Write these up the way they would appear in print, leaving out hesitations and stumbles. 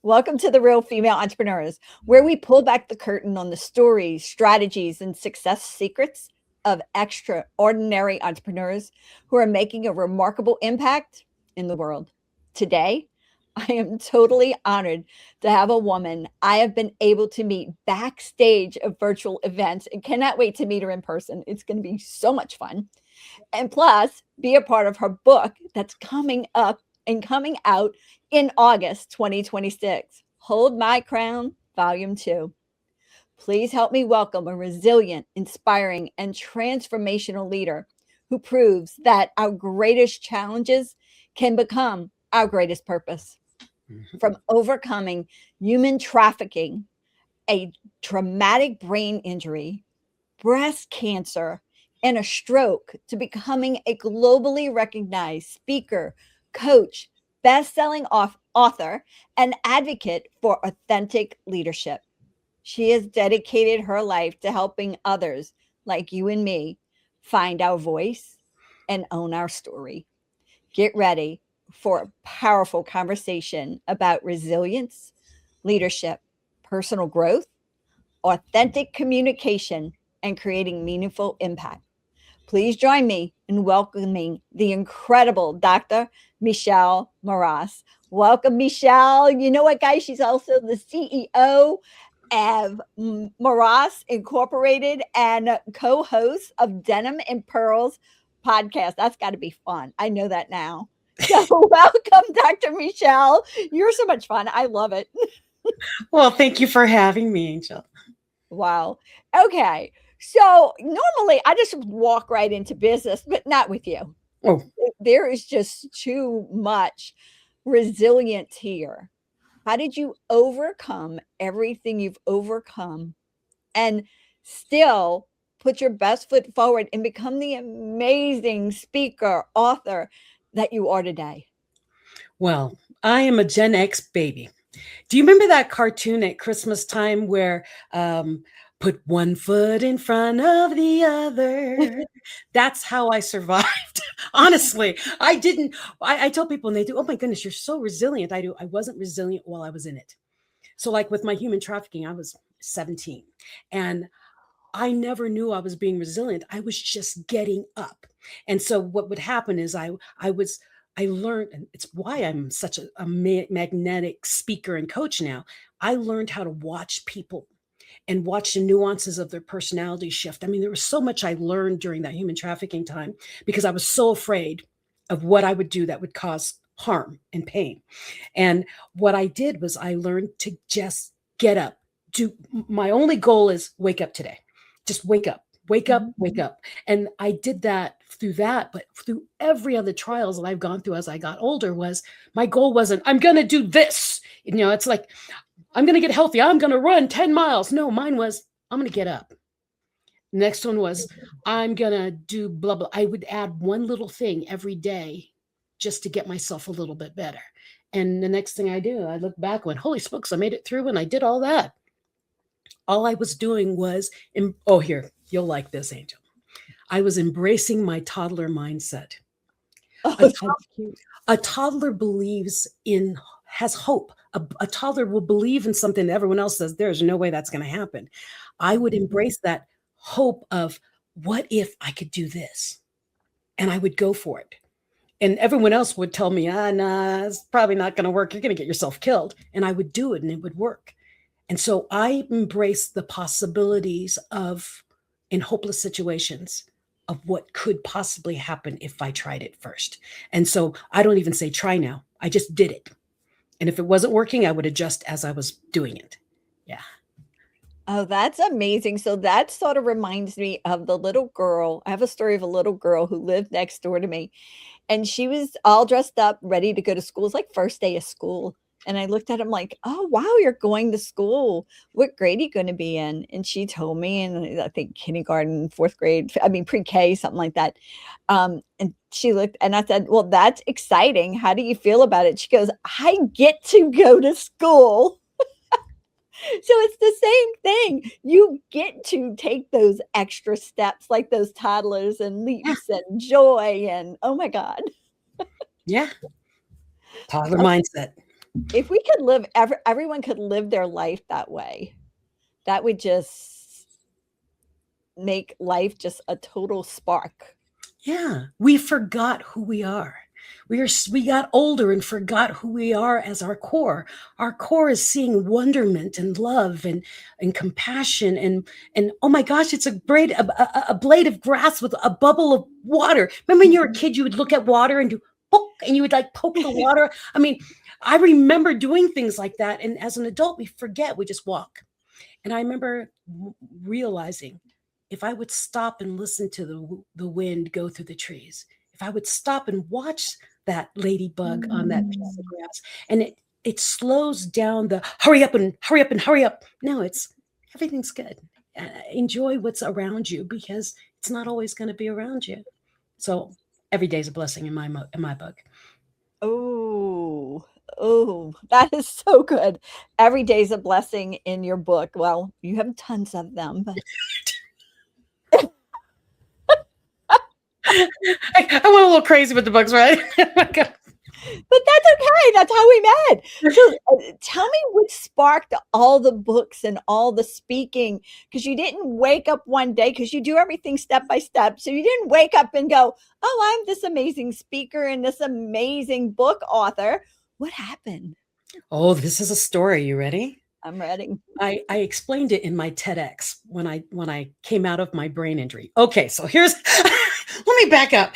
Welcome to the Real Female Entrepreneurs, where we pull back the curtain on the stories, strategies, and success secrets of extraordinary entrepreneurs who are making a remarkable impact in the world. Today, I am totally honored to have a woman I have been able to meet backstage of virtual events and cannot wait to meet her in person. It's going to be so much fun. And plus, be a part of her book that's coming up and coming out in August 2026. Hold My Crown, Volume 2. Please help me welcome a resilient, inspiring, and transformational leader who proves that our greatest challenges can become our greatest purpose. From overcoming human trafficking, a traumatic brain injury, breast cancer, and a stroke to becoming a globally recognized speaker, coach, best-selling author, and advocate for authentic leadership. She has dedicated her life to helping others like you and me find our voice and own our story. Get ready for a powerful conversation about resilience, leadership, personal growth, authentic communication, and creating meaningful impact. Please join me in welcoming the incredible Dr. Michelle Mras. Welcome, Michelle. You know what, guys? She's also the CEO of Mras Incorporated and co-host of Denim and Pearls podcast. That's got to be fun. I know that now. So, welcome, Dr. Michelle. You're so much fun. I love it. Well, thank you for having me, Angel. Wow. Okay. So normally I just walk right into business, but not with you. Oh, There is just too much resilience here. How did you overcome everything you've overcome and still put your best foot forward and become the amazing speaker, author that you are today? well, I am a Gen X baby. Do you remember that cartoon at Christmas time where put one foot in front of the other? That's how I survived. Honestly, I didn't. I tell people, and they do, oh my goodness, you're so resilient. I do. I wasn't resilient while I was in it. So, like with my human trafficking, I was 17 and I never knew I was being resilient. I was just getting up. And so what would happen is I learned, and it's why I'm such a magnetic speaker and coach now. I learned how to watch people and watch the nuances of their personality shift. I mean, there was so much I learned during that human trafficking time because I was so afraid of what I would do that would cause harm and pain. And what I did was I learned to just get up. Do my only goal is wake up today. Just wake up, wake up, Mhm. wake up. And I did that, but through every other trials that I've gone through as I got older was my goal wasn't I'm going to do this. It's like I'm going to get healthy. I'm going to run 10 miles. No, mine was I'm going to get up. Next one was I'm going to do blah, blah. I would add one little thing every day just to get myself a little bit better. And the next thing I do, I look back and went, holy smokes, I made it through and I did all that. All I was doing was, oh, here, you'll like this, Angel. I was embracing my toddler mindset. Oh, A, that's cute. a toddler has hope. A toddler will believe in something that everyone else says, there's no way that's going to happen. I would Mhm. embrace that hope of, what if I could do this? And I would go for it. And everyone else would tell me, nah, it's probably not going to work. You're going to get yourself killed. And I would do it and it would work. And so I embrace the possibilities in hopeless situations, of what could possibly happen if I tried it first. And so I don't even say try now. I just did it. And if it wasn't working, I would adjust as I was doing it. Yeah. Oh, that's amazing. So that sort of reminds me of the little girl. I have a story of a little girl who lived next door to me, and she was all dressed up, ready to go to school. It's like first day of school. And I looked at him like, oh, wow, you're going to school. What grade are you going to be in? And she told me, and I think kindergarten, fourth grade, I mean, pre K, something like that. And she looked, and I said, well, that's exciting. How do you feel about it? She goes, I get to go to school. So it's the same thing. You get to take those extra steps like those toddlers and Yeah. leaps and joy and oh my God. Yeah. Toddler Okay. mindset. If we could live, everyone could live their life that way, that would just make life just a total spark. Yeah, we forgot who we are. We got older and forgot who we are as our core. Our core is seeing wonderment and love and compassion and oh my gosh, it's a blade of grass with a bubble of water. Remember when you were a kid, you would look at water and do poke, and you would like poke the water. I mean, I remember doing things like that, and as an adult, we forget. We just walk. And I remember realizing if I would stop and listen to the wind go through the trees, if I would stop and watch that ladybug on that piece of grass, and it slows down the hurry up and hurry up and hurry up. No, it's everything's good. Enjoy what's around you because it's not always going to be around you. So every day is a blessing in my book. Oh, oh, that is so good. Every day's a blessing in your book. Well, you have tons of them, but I went a little crazy with the books, right? but that's okay. That's how we met. So, tell me what sparked all the books and all the speaking, because you didn't wake up one day, because you do everything step by step. So you didn't wake up and go, "Oh, I'm this amazing speaker and this amazing book author." What happened? Oh, this is a story. You ready? I'm ready. I explained it in my TEDx when I came out of my brain injury. Okay, so here's let me back up.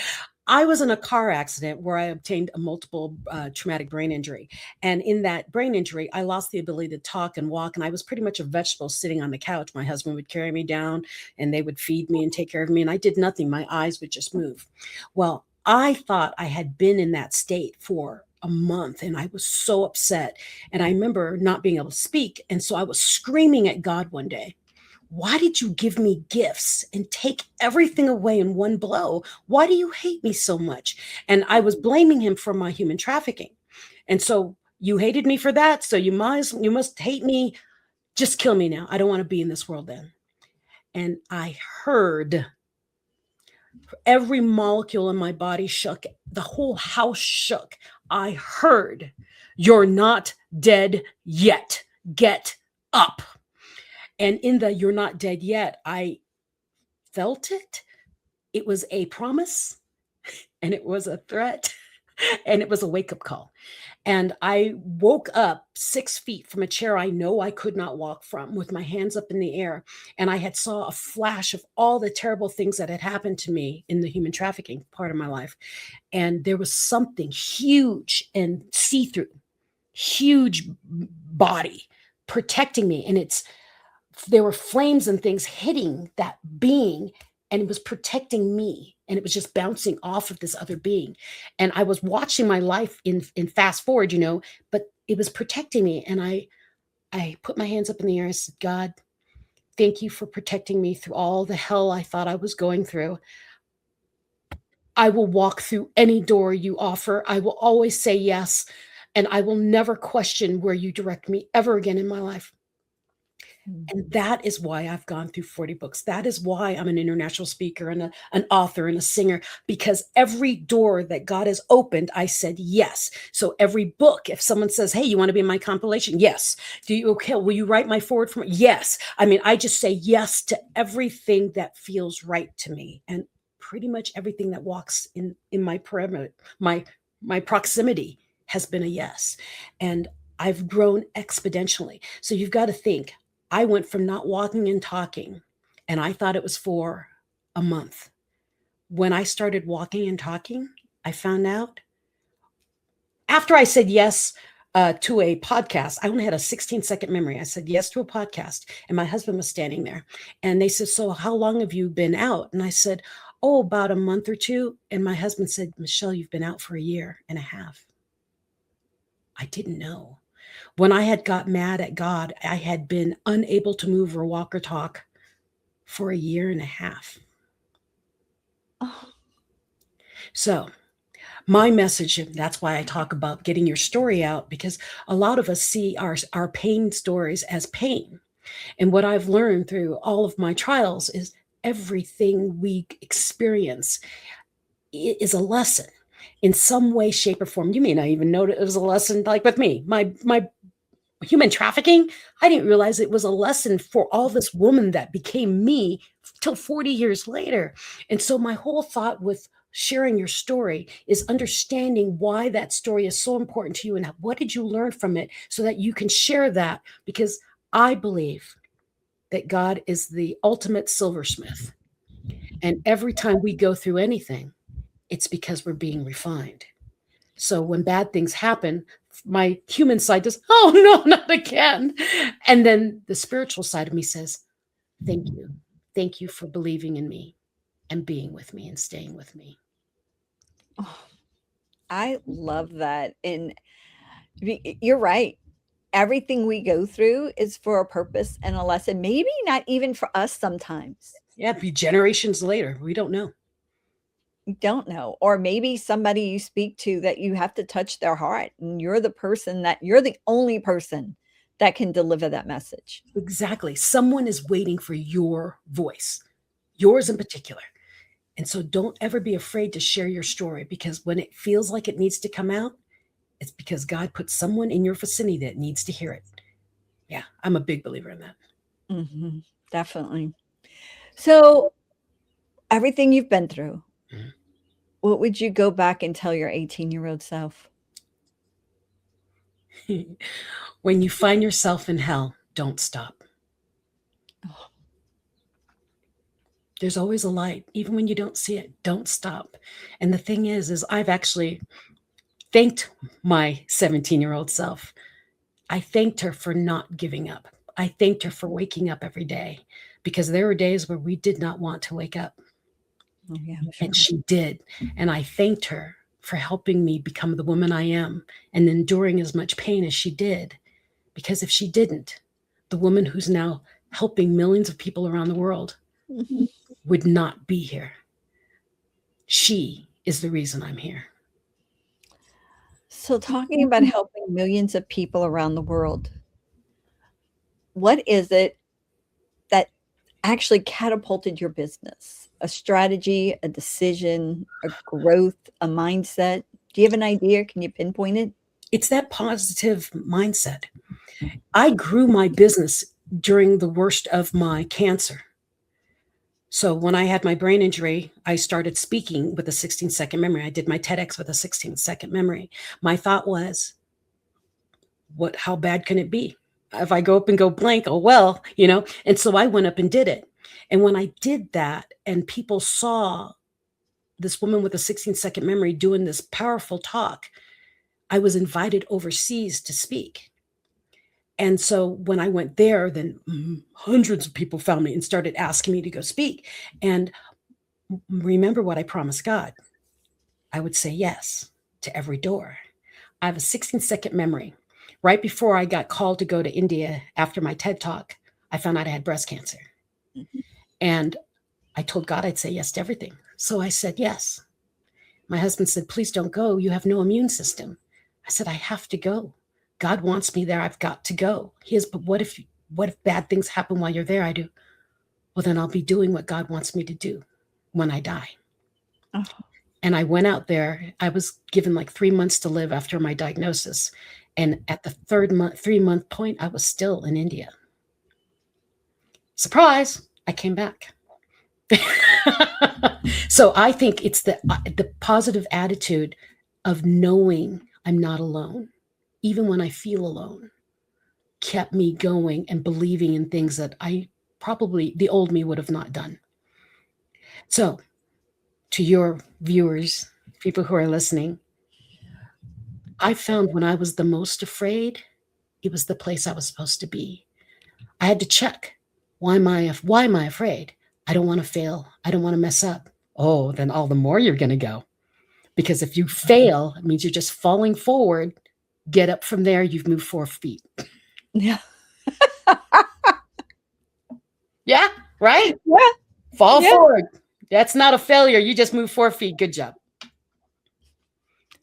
I was in a car accident where I obtained a multiple traumatic brain injury. And in that brain injury, I lost the ability to talk and walk. And I was pretty much a vegetable sitting on the couch. My husband would carry me down and they would feed me and take care of me. And I did nothing. My eyes would just move. Well, I thought I had been in that state for a month and I was so upset. And I remember not being able to speak. And so I was screaming at God one day, why did you give me gifts and take everything away in one blow? Why do you hate me so much? And I was blaming him for my human trafficking. And so you hated me for that. So you must hate me. Just kill me now. I don't want to be in this world then. And I heard every molecule in my body shook. The whole house shook. I heard, you're not dead yet. Get up. And in the you're not dead yet, I felt it. It was a promise and it was a threat and it was a wake up call. And I woke up 6 feet from a chair I know I could not walk from with my hands up in the air. And I had saw a flash of all the terrible things that had happened to me in the human trafficking part of my life. And there was something huge and see-through, huge body protecting me. And there were flames and things hitting that being and it was protecting me and it was just bouncing off of this other being and I was watching my life in fast forward but it was protecting me and I put my hands up in the air and said, God, thank you for protecting me through all the hell I thought I was going through. I will walk through any door you offer. I will always say yes, and I will never question where you direct me ever again in my life. And that is why I've gone through 40 books. That is why I'm an international speaker and an author and a singer, because every door that God has opened, I said yes. So every book, if someone says, hey, you want to be in my compilation? Yes. Will you write my forward for me? Yes. I mean, I just say yes to everything that feels right to me. And pretty much everything that walks in my perimeter, my proximity has been a yes. And I've grown exponentially. So you've got to think, I went from not walking and talking, and I thought it was for a month. When I started walking and talking, I found out after I said yes to a podcast, I only had a 16-second memory. I said yes to a podcast, and my husband was standing there. And they said, so how long have you been out? And I said, oh, about a month or two. And my husband said, Michelle, you've been out for 1.5 years. I didn't know. When I had got mad at God, I had been unable to move or walk or talk for 1.5 years. Oh. So my message, and that's why I talk about getting your story out, because a lot of us see our pain stories as pain. And what I've learned through all of my trials is everything we experience is a lesson. in some way, shape, or form. You may not even know it was a lesson. Like with me, my human trafficking, I didn't realize it was a lesson for all this woman that became me till 40 years later. And so my whole thought with sharing your story is understanding why that story is so important to you and what did you learn from it so that you can share that, because I believe that God is the ultimate silversmith. And every time we go through anything, it's because we're being refined. So when bad things happen, my human side does, oh no, not again. And then the spiritual side of me says, thank you. Thank you for believing in me and being with me and staying with me. Oh, I love that. And you're right. Everything we go through is for a purpose and a lesson, maybe not even for us sometimes. Yeah, it'd be generations later. We don't know. You don't know. Or maybe somebody you speak to that you have to touch their heart, and you're the only person that can deliver that message. Exactly. Someone is waiting for your voice, yours in particular. And so don't ever be afraid to share your story, because when it feels like it needs to come out, it's because God put someone in your vicinity that needs to hear it. Yeah, I'm a big believer in that. Definitely. So, everything you've been through, Mhm. what would you go back and tell your 18-year-old self? When you find yourself in hell, don't stop. Oh, There's always a light, even when you don't see it. Don't stop. And the thing is I've actually thanked my 17-year-old self. I thanked her for not giving up. I thanked her for waking up every day, because there were days where we did not want to wake up, oh yeah, I'm sure. and she did. And I thanked her for helping me become the woman I am and enduring as much pain as she did. Because if she didn't, the woman who's now helping millions of people around the world Mhm. would not be here. She is the reason I'm here. So, talking about helping millions of people around the world, what is it that actually catapulted your business? A strategy, a decision, a growth, a mindset? Do you have an idea? Can you pinpoint it? It's that positive mindset. I grew my business during the worst of my cancer. So when I had my brain injury, I started speaking with a 16-second memory. I did my TEDx with a 16-second memory. My thought was, how bad can it be? If I go up and go blank, oh well, And so I went up and did it. And when I did that and people saw this woman with a 16-second memory doing this powerful talk, I was invited overseas to speak. And so when I went there, then hundreds of people found me and started asking me to go speak. And remember what I promised God. I would say yes to every door. I have a 16-second memory. Right before I got called to go to India after my TED talk, I found out I had breast cancer. And I told God I'd say yes to everything. So I said yes. My husband said, please don't go. You have no immune system. I said, I have to go. God wants me there. I've got to go. But what if bad things happen while you're there? I do. Well, then I'll be doing what God wants me to do when I die. Oh, And I went out there. I was given like 3 months to live after my diagnosis. And at the 3-month point, I was still in India. Surprise, I came back. So I think it's the positive attitude of knowing I'm not alone, even when I feel alone, kept me going and believing in things that I probably the old me would have not done. So to your viewers, people who are listening, I found when I was the most afraid, it was the place I was supposed to be. I had to check. Why am I afraid? I don't want to fail. I don't want to mess up. Oh, then all the more you're going to go. Because if you fail, it means you're just falling forward. Get up from there, you've moved 4 feet. yeah. Yeah, right? Yeah. Fall Yeah. forward. That's not a failure. You just moved 4 feet. Good job.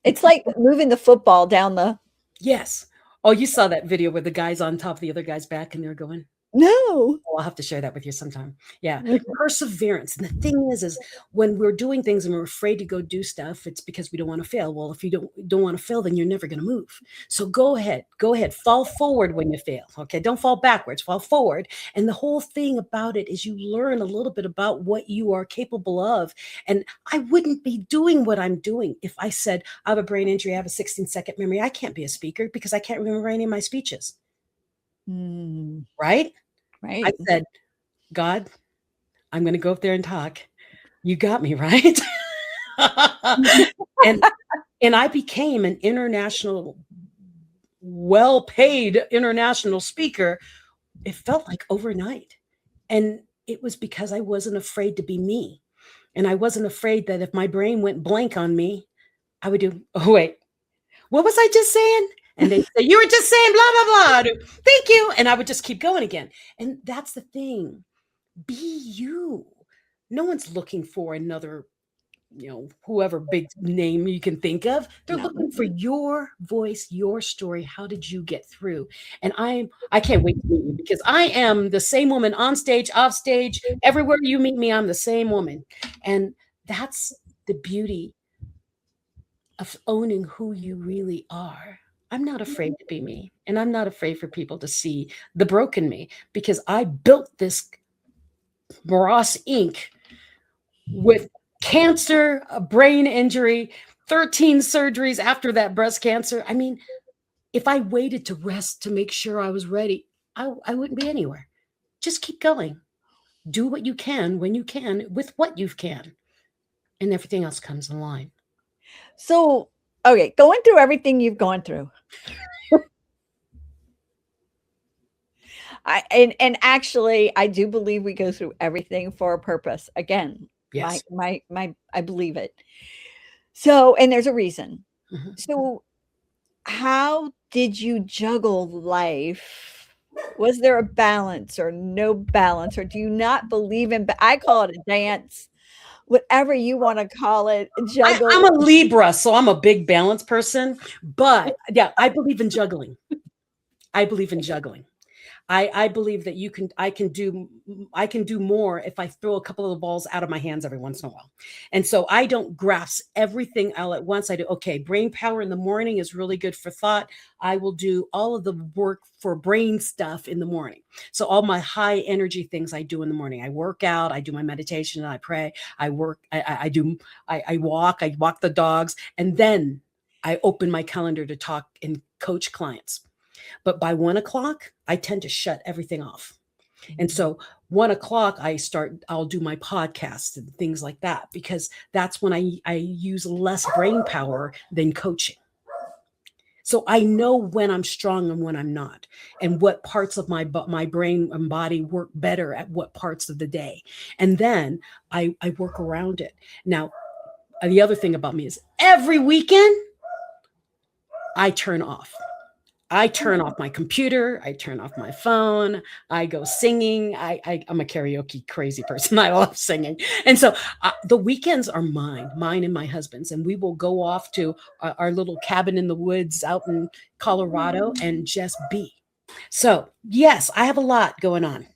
It's like moving the football down the Yes. Oh, you saw that video where the guy's on top of the other guy's back and they're going. No. Oh, I'll have to share that with you sometime. Yeah, perseverance. And the thing is when we're doing things and we're afraid to go do stuff, it's because we don't want to fail. Well, if you don't want to fail, then you're never going to move. So go ahead, fall forward when you fail. Okay, don't fall backwards, fall forward. And the whole thing about it is you learn a little bit about what you are capable of. And I wouldn't be doing what I'm doing if I said I have a brain injury, I have a 16-second memory. I can't be a speaker because I can't remember any of my speeches. Mm, Right? I right. said, God, I'm going to go up there and talk. You got me, right? and and I became an international, well-paid international speaker. It felt like overnight. And it was because I wasn't afraid to be me. And I wasn't afraid that if my brain went blank on me, I would do, oh, wait, what was I just saying? And they say, you were just saying blah, blah, blah. Thank you. And I would just keep going again. And that's the thing. Be you. No one's looking for another, whoever big name you can think of. They're No. looking for your voice, your story. How did you get through? And I can't wait to meet you because I am the same woman on stage, off stage, everywhere you meet me, I'm the same woman. And that's the beauty of owning who you really are. I'm not afraid to be me, and I'm not afraid for people to see the broken me because I built this Mras Inc. with cancer, a brain injury, 13 surgeries after that breast cancer. I mean, if I waited to rest to make sure I was ready, I wouldn't be anywhere. Just keep going. Do what you can when you can with what you can, and everything else comes in line. So, okay, going through everything you've gone through, and actually, I do believe we go through everything for a purpose. Again, Yes. I believe it. So, and there's a reason. Mhm. So, how did you juggle life? Was there a balance or no balance, or do you not believe in? I call it a dance, whatever you want to call it. I'm Juggle. a Libra, so I'm a big balance person. But yeah, I believe in juggling. I believe in juggling. I believe that I can do more if I throw a couple of the balls out of my hands every once in a while. And so I don't grasp everything all at once. I do, okay, brain power in the morning is really good for thought. I will do all of the work for brain stuff in the morning. So all my high energy things I do in the morning. I work out, I do my meditation, I pray, I work, I walk the dogs, and then I open my calendar to talk and coach clients. But by 1 o'clock, I tend to shut everything off. And so 1 o'clock, I'll do my podcast and things like that, because that's when I use less brain power than coaching. So I know when I'm strong and when I'm not, and what parts of my brain and body work better at what parts of the day. And then I work around it. Now, the other thing about me is every weekend I turn off. I turn off my computer. I turn off my phone. I go singing. I'm a karaoke crazy person. I love singing. And so the weekends are mine and my husband's. And we will go off to our little cabin in the woods out in Colorado and just be. So, yes, I have a lot going on.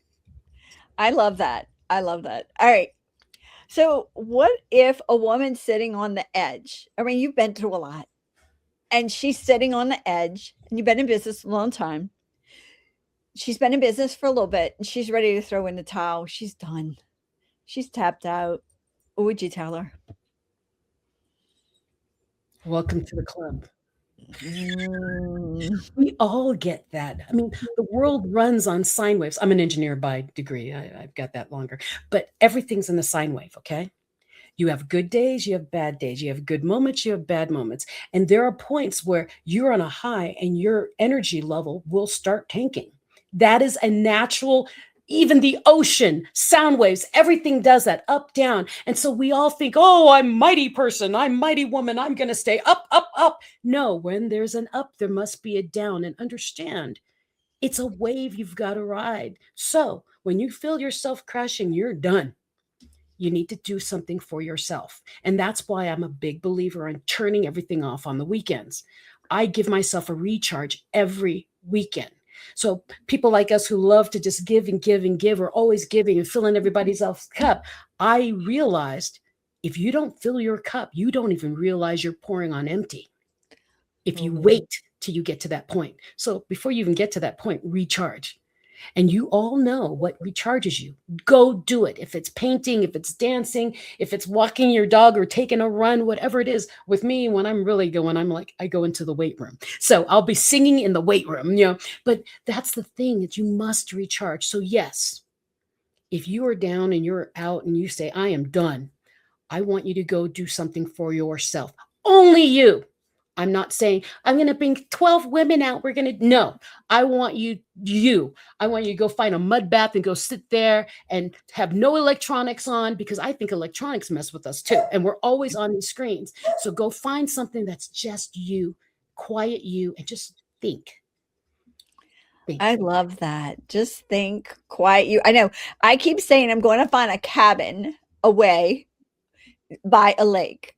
I love that. I love that. All right. So, what if a woman's sitting on the edge? I mean, you've been through a lot, and she's sitting on the edge, and you've been in business a long time. She's been in business for a little bit, and she's ready to throw in the towel. She's done. She's tapped out. What would you tell her? Welcome to the club. Mm. We all get that. I mean, the world runs on sine waves. I'm an engineer by degree. I've got that longer, but everything's in the sine wave. Okay. You have good days, you have bad days, you have good moments, you have bad moments. And there are points where you're on a high and your energy level will start tanking. That is a natural, even the ocean, sound waves, everything does that, up, down. And so we all think, oh, I'm mighty person, I'm mighty woman, I'm going to stay up, up, up. No, when there's an up, there must be a down. And understand, it's a wave you've got to ride. So when you feel yourself crashing, you're done. You need to do something for yourself. And that's why I'm a big believer in turning everything off on the weekends. I give myself a recharge every weekend. So people like us who love to just give and give and give, are always giving and filling everybody else's cup. I realized if you don't fill your cup, you don't even realize you're pouring on empty if you Mhm. wait till you get to that point. So before you even get to that point, recharge. And you all know what recharges you. Go do it. If it's painting, if it's dancing, if it's walking your dog or taking a run, whatever it is. With me, when I'm really going, I'm like, I go into the weight room. So I'll be singing in the weight room, but that's the thing that you must recharge. So, yes, if you are down and you're out and you say, I am done, I want you to go do something for yourself. Only you. I'm not saying I'm going to bring 12 women out. We're going to, no, I want I want you to go find a mud bath and go sit there and have no electronics on, because I think electronics mess with us too. And we're always on these screens. So go find something that's just you, quiet you, and just think, I think. love that. Just think, quiet you. I know. I keep saying I'm going to find a cabin away by a lake.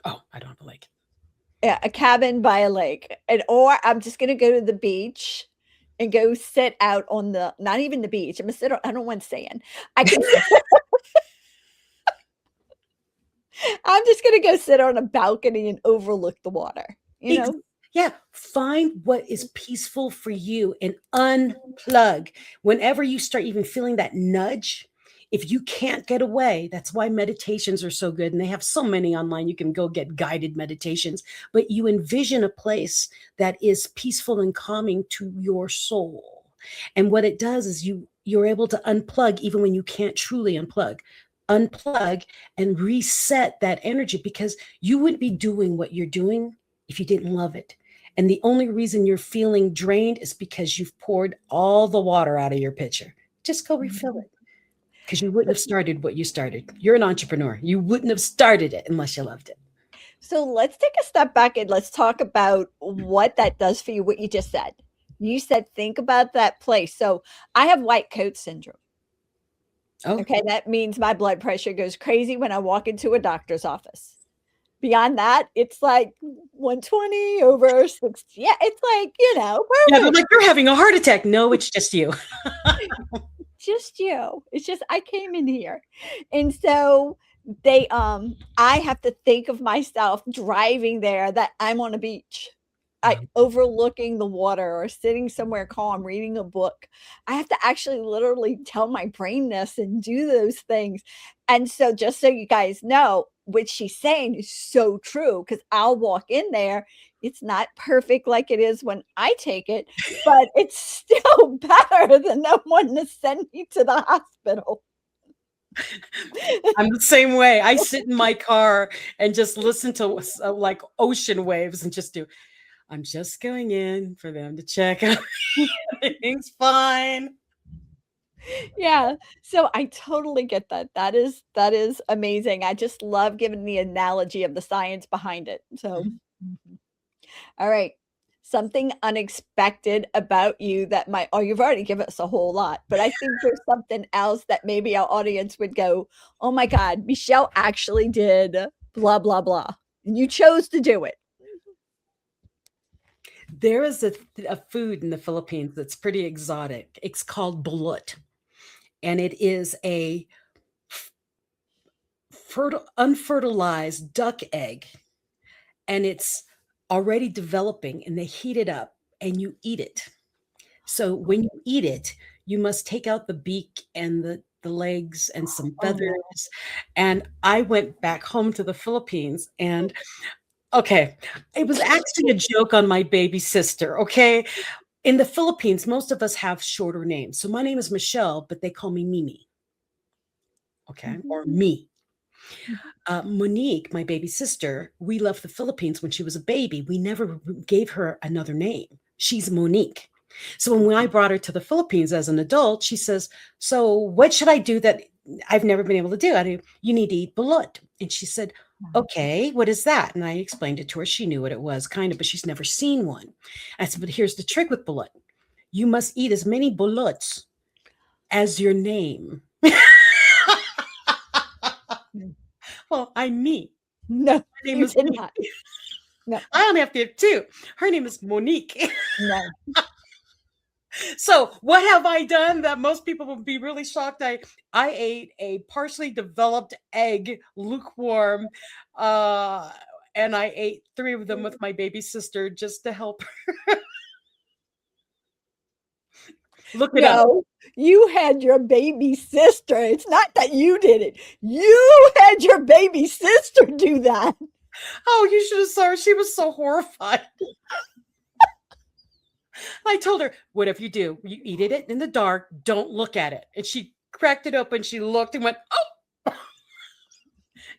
Oh, I don't like Yeah, a cabin by a lake. And or I'm just going to go to the beach and go sit out on the not even the beach. I'm gonna sit on, I don't want sand. I can I'm just going to go sit on a balcony and overlook the water, you Ex- know? yeah, find what is peaceful for you and unplug. Whenever you start even feeling that nudge, if you can't get away, that's why meditations are so good. And they have so many online. You can go get guided meditations, but you envision a place that is peaceful and calming to your soul. And what it does is you're able to unplug even when you can't truly unplug. Unplug and reset that energy, because you wouldn't be doing what you're doing if you didn't love it. And the only reason you're feeling drained is because you've poured all the water out of your pitcher. Just go refill it, because you wouldn't have started what you started. You're an entrepreneur. You wouldn't have started it unless you loved it. So let's take a step back and let's talk about what that does for you, what you just said. You said, think about that place. So I have white coat syndrome. Oh, Okay. That means my blood pressure goes crazy when I walk into a doctor's office. Beyond that, it's like 120 over 60. Yeah. It's like, yeah. They're perfect. like, you're having a heart attack. No, it's just you. Just you. It's just I came in here. And so I have to think of myself driving there that I'm on a beach. I overlooking the water or sitting somewhere calm reading a book. I have to actually literally tell my brain this and do those things. And so just so you guys know, what she's saying is so true because I'll walk in there. It's not perfect like it is when I take it, but it's still better than no one to send me to the hospital. I'm the same way. I sit in my car and just listen to like ocean waves and just do. I'm just going in for them to check out. Everything's fine. Yeah. So I totally get that. That is amazing. I just love giving the analogy of the science behind it. So, all right. Something unexpected about you that might, oh, you've already given us a whole lot, but I think there's something else that maybe our audience would go, oh my God, Michelle actually did blah, blah, blah. And you chose to do it. There is a food in the Philippines that's pretty exotic. It's called balut, and it is a unfertilized duck egg, and it's already developing, and they heat it up and you eat it. So when you eat it, you must take out the beak and the legs and some Oh no. feathers. And I went back home to the Philippines, and okay, it was actually a joke on my baby sister. Okay, in the Philippines, most of us have shorter names. So my name is Michelle, but they call me Mimi, okay, Mhm. or me. Monique, my baby sister, we left the Philippines when she was a baby. We never gave her another name. She's Monique. So when I brought her to the Philippines as an adult, she says, so what should I do that I've never been able to do? You need to eat balut. And she said, okay, what is that? And I explained it to her. She knew what it was, kind of, but she's never seen one. I said, but here's the trick with balut. You must eat as many buluts as your name. Mm. Well, I'm me. No, My name you is did me. not. No, I only have to have two. Her name is Monique. no. So, what have I done that most people would be really shocked? I ate a partially developed egg, lukewarm, uh, and I ate 3 of them with my baby sister just to help her. Look it up. No, you had your baby sister. It's not that you did it. You had your baby sister do that. Oh, you should have saw her. She was so horrified. I told her, whatever you do, you eat it in the dark, don't look at it. And she cracked it open, she looked and went, oh,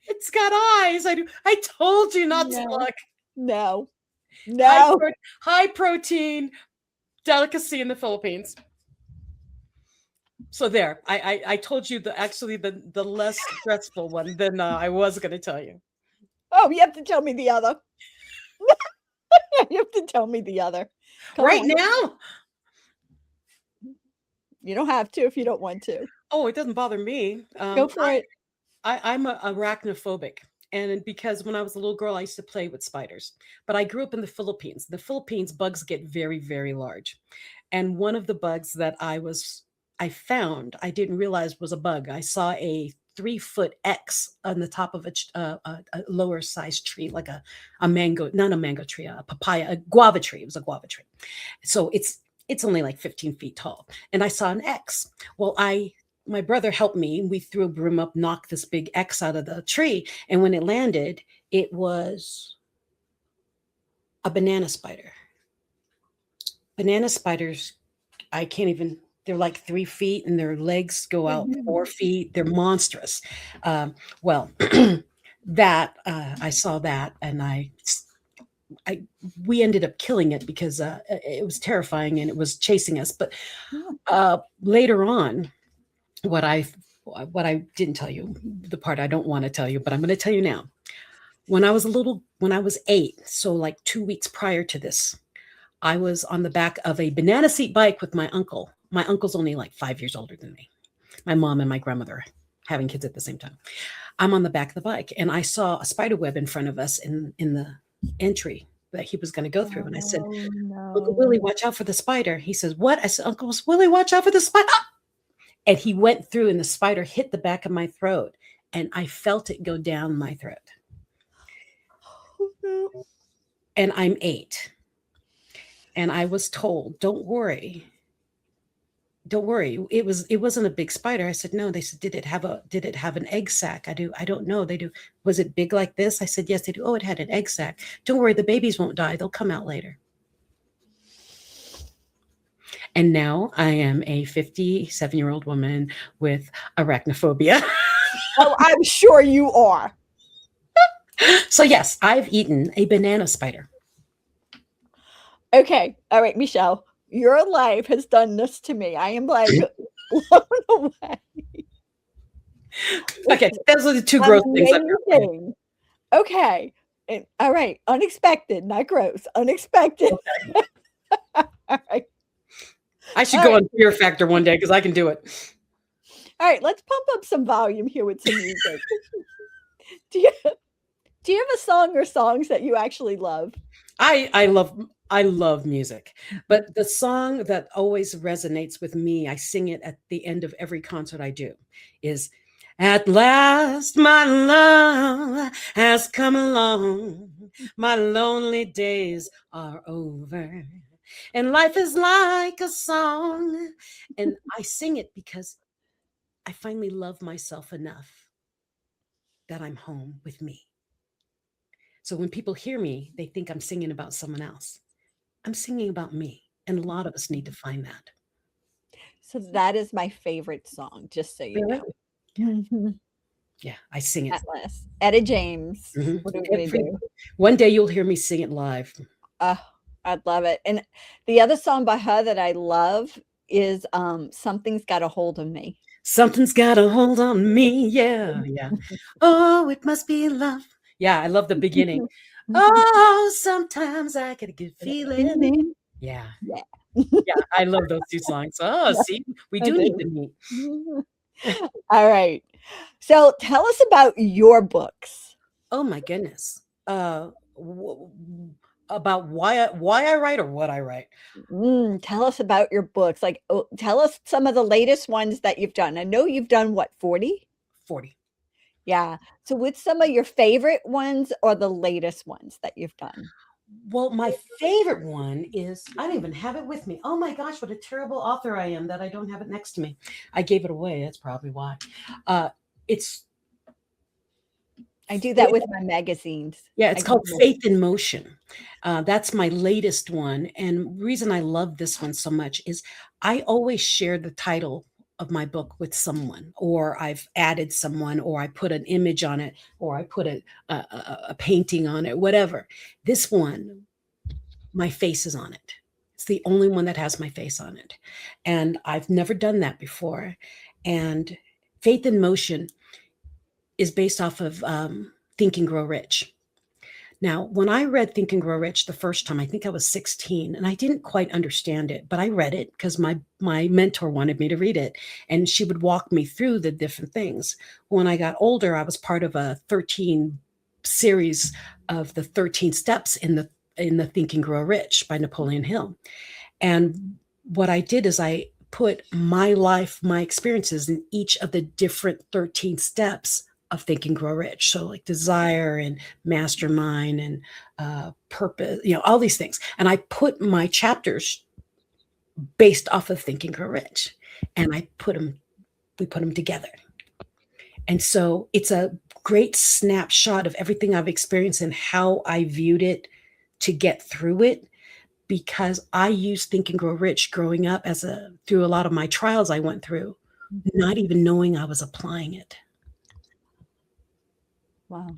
it's got eyes. I told you not to No, look. no, High, no. high protein delicacy in the Philippines. So there, I told you the less stressful one than I was going to tell you. Oh, you have to tell me the other. You have to tell me the other. Come Right on. now? You don't have to if you don't want to. Oh, it doesn't bother me. Go for it. I'm arachnophobic. And because when I was a little girl, I used to play with spiders. But I grew up in the Philippines. The Philippines, bugs get very, very large. And one of the bugs that I found, I didn't realize was a bug. I saw a 3-foot X on the top of a lower sized tree, like a mango, not a mango tree, a papaya, a guava tree. It was a guava tree. So it's only like 15 feet tall. And I saw an X. Well, my brother helped me. We threw a broom up, knocked this big X out of the tree. And when it landed, it was a banana spider. Banana spiders, I can't even, they're like 3 feet and their legs go out 4 feet. They're monstrous. Well, I saw that and we ended up killing it because it was terrifying and it was chasing us. But later on, what I didn't tell you, the part I don't want to tell you, but I'm going to tell you now. When I was 8, so like 2 weeks prior to this, I was on the back of a banana seat bike with my uncle. My uncle's only like 5 years older than me. My mom and my grandmother having kids at the same time. I'm on the back of the bike and I saw a spider web in front of us in the entry that he was going to go through. And I said, Uncle Willie, watch out for the spider. He says, what? I said, Uncle Willie, watch out for the spider. Ah! And he went through and the spider hit the back of my throat and I felt it go down my throat. And I'm 8. And I was told, don't worry. It wasn't a big spider. I said, no. They said, did it have an egg sac? I don't know. They do. Was it big like this? I said, yes, they do. Oh, it had an egg sac. Don't worry, the babies won't die. They'll come out later. And now I am a 57-year-old woman with arachnophobia. Oh, I'm sure you are. So yes, I've eaten a banana spider. Okay. All right, Michelle, your life has done this to me. I am like blown away. Okay, those are the 2 gross things I've heard. Amazing. Okay. All right. Unexpected, not gross. Unexpected. Okay. All right. I should go on Fear Factor one day because I can do it. All right, let's pump up some volume here with some music. Do you have a song or songs that you actually love? I love music, but the song that always resonates with me, I sing it at the end of every concert I do, is "At last my love has come along, my lonely days are over, and life is like a song." And I sing it because I finally love myself enough that I'm home with me. So when people hear me, they think I'm singing about someone else. I'm singing about me. And a lot of us need to find that. So that is my favorite song, just so you know. Mhm. Yeah, I sing it. At last. Etta James. What are we going to do? One day you'll hear me sing it live. I'd love it. And the other song by her that I love is Something's Got a Hold of Me. Something's got a hold on me. Yeah, yeah. Oh, it must be love. Yeah, I love the beginning. Oh, sometimes I get a good feeling. Yeah. Yeah. Yeah, I love those 2 songs. Oh, see, we do need to meet. All right. So tell us about your books. Oh my goodness. about why I write or what I write. Tell us about your books. Like, oh, tell us some of the latest ones that you've done. I know you've done what, 40? 40. Yeah. So, what's some of your favorite ones or the latest ones that you've done? Well, my favorite one is I don't even have it with me. Oh my gosh, what a terrible author I am that I don't have it next to me. I gave it away. That's probably why. It's I do that with my magazines. Yeah, I it's give called them Faith in Motion. That's my latest one, and reason I love this one so much is I always share the title of my book with someone, or I've added someone, or I put an image on it, or I put a painting on it, whatever. This one, my face is on it. It's the only one that has my face on it, and I've never done that before. And Faith in Motion is based off of Think and Grow Rich. Now, when I read Think and Grow Rich the first time, I think I was 16, and I didn't quite understand it, but I read it because my mentor wanted me to read it, and she would walk me through the different things. When I got older, I was part of a 13 series of the 13 steps in the Think and Grow Rich by Napoleon Hill. And what I did is I put my life, my experiences in each of the different 13 steps of Think and Grow Rich. So like desire and mastermind and purpose, all these things. And I put my chapters based off of Think and Grow Rich. And we put them together. And so it's a great snapshot of everything I've experienced and how I viewed it to get through it, because I used Think and Grow Rich growing up through a lot of my trials I went through, not even knowing I was applying it. Wow.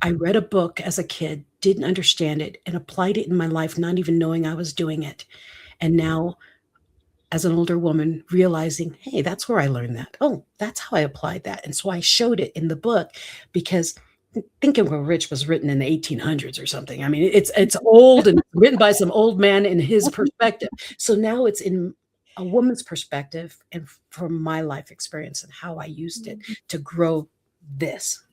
I read a book as a kid, didn't understand it, and applied it in my life, not even knowing I was doing it. And now, as an older woman, realizing, hey, that's where I learned that. Oh, that's how I applied that. And so I showed it in the book, because Think and Grow Rich was written in the 1800s or something. I mean, it's old and written by some old man in his perspective. So now it's in a woman's perspective and from my life experience and how I used it to grow this.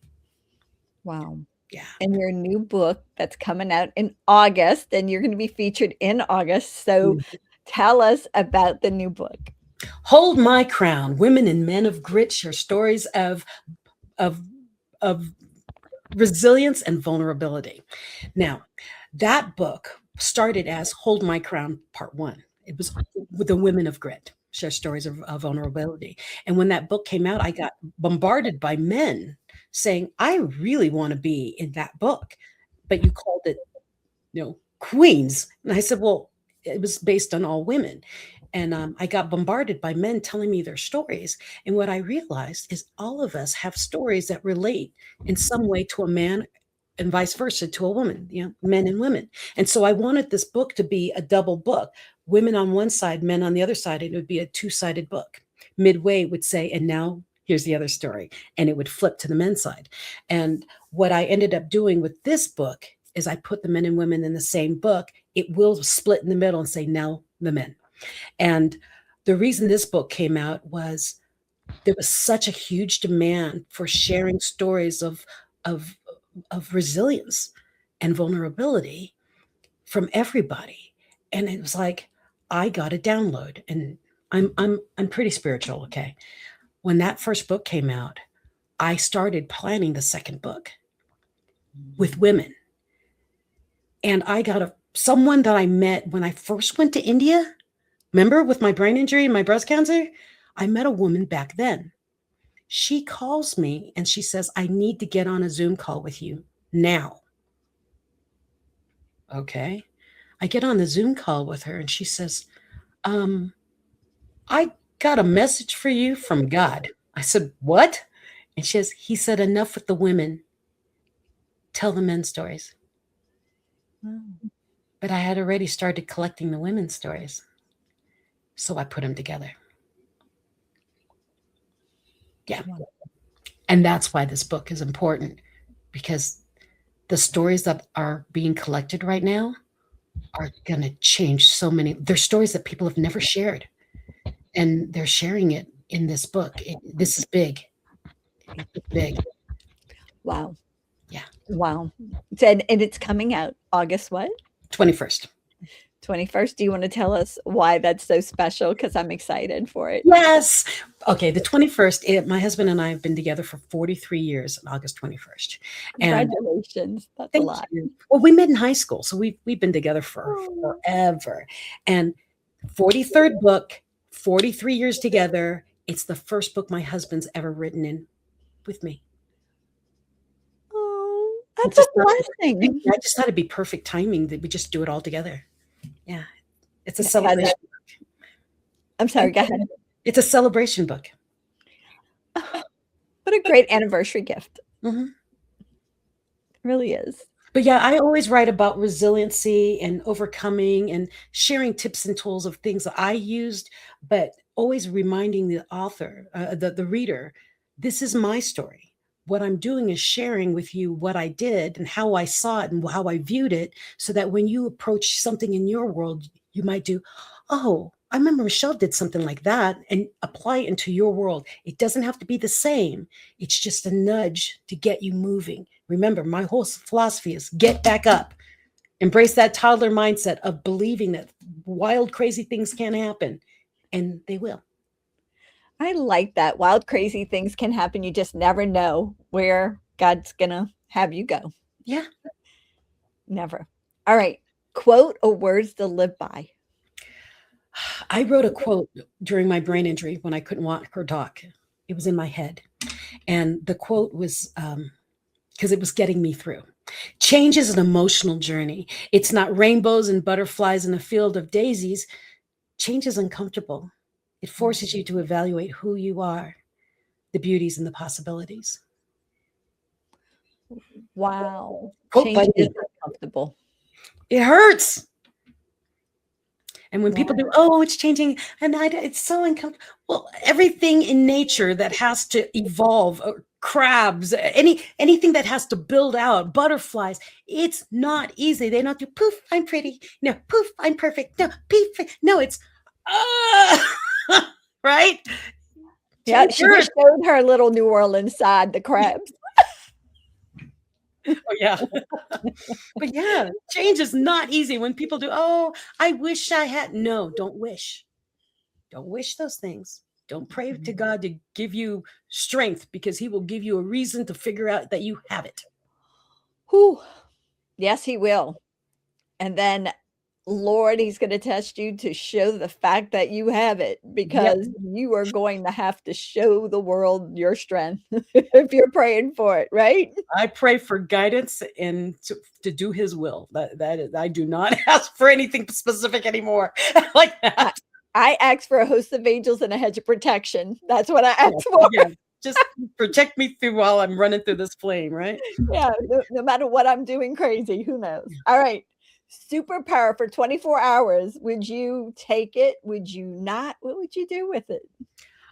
Wow. Yeah. And your new book that's coming out in August, and you're going to be featured in August. So tell us about the new book. Hold My Crown. Women and Men of Grit share stories of resilience and vulnerability. Now, that book started as Hold My Crown Part 1. It was with the Women of Grit share stories of vulnerability. And when that book came out, I got bombarded by men saying, I really want to be in that book, but you called it, Queens. And I said, well, it was based on all women. And I got bombarded by men telling me their stories. And what I realized is all of us have stories that relate in some way to a man and vice versa to a woman, men and women. And so I wanted this book to be a double book, women on one side, men on the other side. And it would be a two-sided book. Midway would say, and now here's the other story. And it would flip to the men's side. And what I ended up doing with this book is I put the men and women in the same book. It will split in the middle and say, now the men. And the reason this book came out was there was such a huge demand for sharing stories of resilience and vulnerability from everybody. And it was like, I got a download, and I'm pretty spiritual. Okay. When that first book came out, I started planning the second book with women. And I got someone that I met when I first went to India. Remember, with my brain injury and my breast cancer, I met a woman back then. She calls me and she says, I need to get on a Zoom call with you now. Okay. I get on the Zoom call with her and she says, I got a message for you from God. I said, what? And she says, he said, enough with the women. Tell the men's stories. But I had already started collecting the women's stories. So I put them together. Yeah. And that's why this book is important, because the stories that are being collected right now are going to change so many. They're stories that people have never shared, and they're sharing it in this book. This is big. It's big. Wow. Yeah. Wow. And it's coming out August what? 21st. 21st. Do you want to tell us why that's so special? Because I'm excited for it. Yes. Okay, the 21st, my husband and I have been together for 43 years on August 21st. And Congratulations. That's a thank lot. you. Well, we met in high school, so we've been together for Oh. forever. And 43rd book, 43 years together. It's the first book my husband's ever written in with me. Oh, I that's a just thought blessing. I just thought it'd be perfect timing that we just do it all together. Yeah. It's a Yeah, celebration. I'm sorry, go ahead. It's a celebration book. What a great anniversary gift. Mhm. It really is. But yeah, I always write about resiliency and overcoming and sharing tips and tools of things that I used, but always reminding the author, the reader, this is my story. What I'm doing is sharing with you what I did and how I saw it and how I viewed it, so that when you approach something in your world, you might do, oh, I remember Michelle did something like that, and apply it into your world. It doesn't have to be the same. It's just a nudge to get you moving. Remember, my whole philosophy is get back up. Embrace that toddler mindset of believing that wild, crazy things can happen, and they will. I like that. Wild, crazy things can happen. You just never know where God's going to have you go. Yeah. Never. All right. Quote or words to live by. I wrote a quote during my brain injury when I couldn't walk or talk. It was in my head. And the quote was because it was getting me through. Change is an emotional journey. It's not rainbows and butterflies in a field of daisies. Change is uncomfortable. It forces you to evaluate who you are, the beauties and the possibilities. Wow. Quote by Change me. is uncomfortable. It hurts. And when people Yeah. do, oh, it's changing, and it's so uncomfortable. Well, everything in nature that has to evolve, crabs, anything that has to build out, butterflies, it's not easy. They don't do poof, I'm pretty. No, poof, I'm perfect. No, poof, no, it's right. Yeah, Change she hurts. just showed her little New Orleans side, the crabs. Oh yeah. But yeah, change is not easy. When people do, oh, I wish I had. No, don't wish. Don't wish those things. Don't pray to God to give you strength, because he will give you a reason to figure out that you have it. Whew. Yes, he will. And then, Lord, he's going to test you to show the fact that you have it, Yep. because you are going to have to show the world your strength if you're praying for it, right? I pray for guidance and to do his will. That is, I do not ask for anything specific anymore like that. I ask for a host of angels and a hedge of protection. That's what I ask for. Yeah. Just protect me through while I'm running through this flame, right? Yeah, no matter what I'm doing crazy, who knows? All right. Superpower for 24 hours. Would you take it? Would you not? What would you do with it?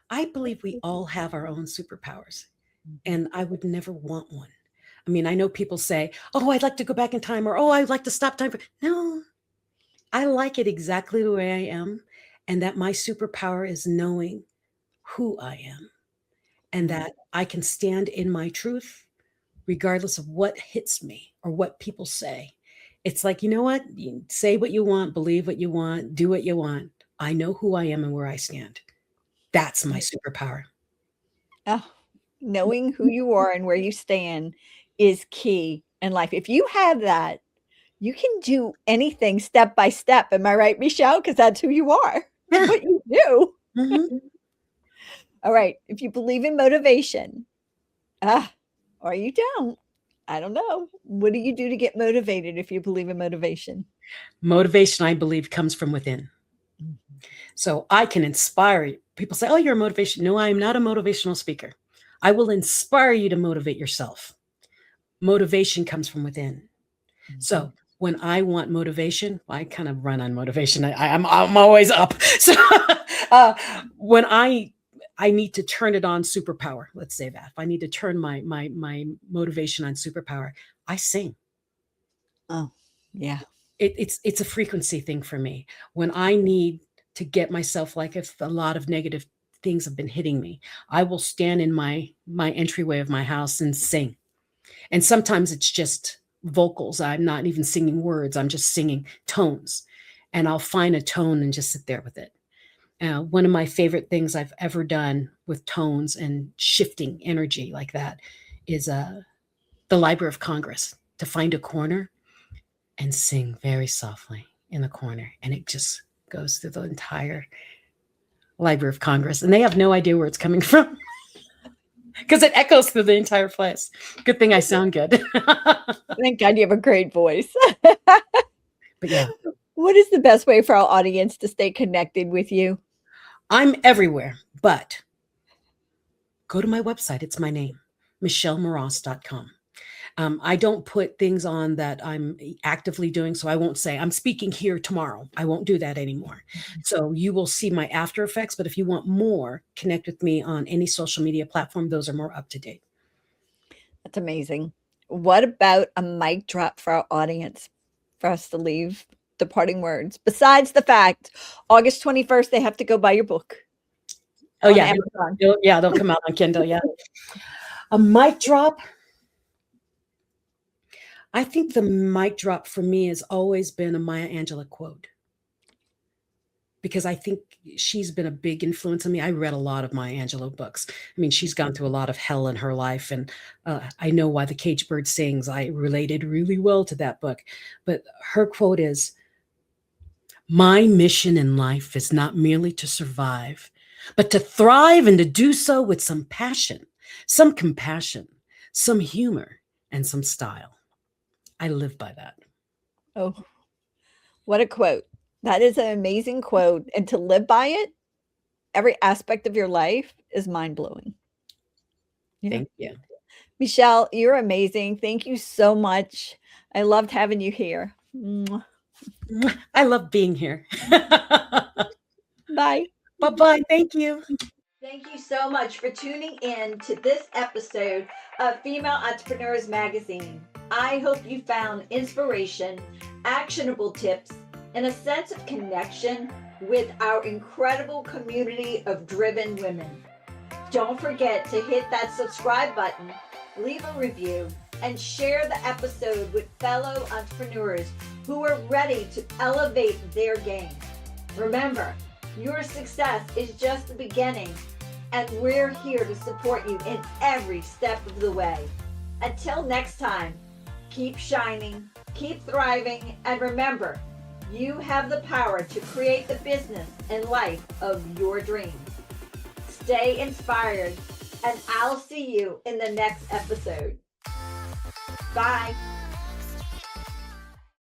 I believe we all have our own superpowers, and I would never want one. I mean, I know people say, oh, I'd like to go back in time, or oh, I'd like to stop time. No, I like it exactly the way I am. And that my superpower is knowing who I am, and that I can stand in my truth regardless of what hits me or what people say. It's like, you know what? You say what you want, believe what you want, do what you want. I know who I am and where I stand. That's my superpower. Oh, knowing who you are and where you stand is key in life. If you have that, you can do anything step by step. Am I right, Michelle? Because that's who you are. Yeah. What you do. Mhm. All right. If you believe in motivation, or you don't, I don't know. What do you do to get motivated if you believe in motivation? Motivation, I believe, comes from within. So I can inspire you. People say, oh, you're a motivation. No, I'm not a motivational speaker. I will inspire you to motivate yourself. Motivation comes from within. So when I want motivation, I kind of run on motivation. I'm always up. So when I need to turn it on superpower, let's say that if I need to turn my motivation on superpower, I sing. Oh, yeah. It's a frequency thing for me. When I need to get myself, like if a lot of negative things have been hitting me, I will stand in my entryway of my house and sing. And sometimes it's just vocals. I'm not even singing words. I'm just singing tones. And I'll find a tone and just sit there with it. One of my favorite things I've ever done with tones and shifting energy like that is the Library of Congress, to find a corner and sing very softly in the corner. And it just goes through the entire Library of Congress. And they have no idea where it's coming from because it echoes through the entire place. Good thing I sound good. Thank God you have a great voice. But yeah, What is the best way for our audience to stay connected with you? I'm everywhere, but go to my website. It's my name, michellemras.com. I don't put things on that I'm actively doing, so I won't say I'm speaking here tomorrow. I won't do that anymore. So you will see my after effects, but if you want more, connect with me on any social media platform. Those are more up to date. That's amazing. What about a mic drop for our audience for us to leave the parting words? Besides the fact, August 21st, they have to go buy your book. Oh, on yeah. Amazon. They'll come out on Kindle. Yeah. A mic drop. I think the mic drop for me has always been a Maya Angelou quote, because I think she's been a big influence on me. I read a lot of Maya Angelou books. I mean, she's gone through a lot of hell in her life, and I know Why the Caged Bird Sings. I related really well to that book. But her quote is, "My mission in life is not merely to survive, but to thrive, and to do so with some passion, some compassion, some humor, and some style." I live by that. Oh, what a quote. That is an amazing quote. And to live by it, every aspect of your life is mind blowing. Yeah. Thank you. Michelle, you're amazing. Thank you so much. I loved having you here. Mwah. I love being here. Bye. Bye-bye. Thank you. Thank you so much for tuning in to this episode of Female Entrepreneurs Magazine. I hope you found inspiration, actionable tips, and a sense of connection with our incredible community of driven women. Don't forget to hit that subscribe button, leave a review, and share the episode with fellow entrepreneurs who are ready to elevate their game. Remember, your success is just the beginning, and we're here to support you in every step of the way. Until next time, keep shining, keep thriving, and remember, you have the power to create the business and life of your dreams. Stay inspired, and I'll see you in the next episode. Bye.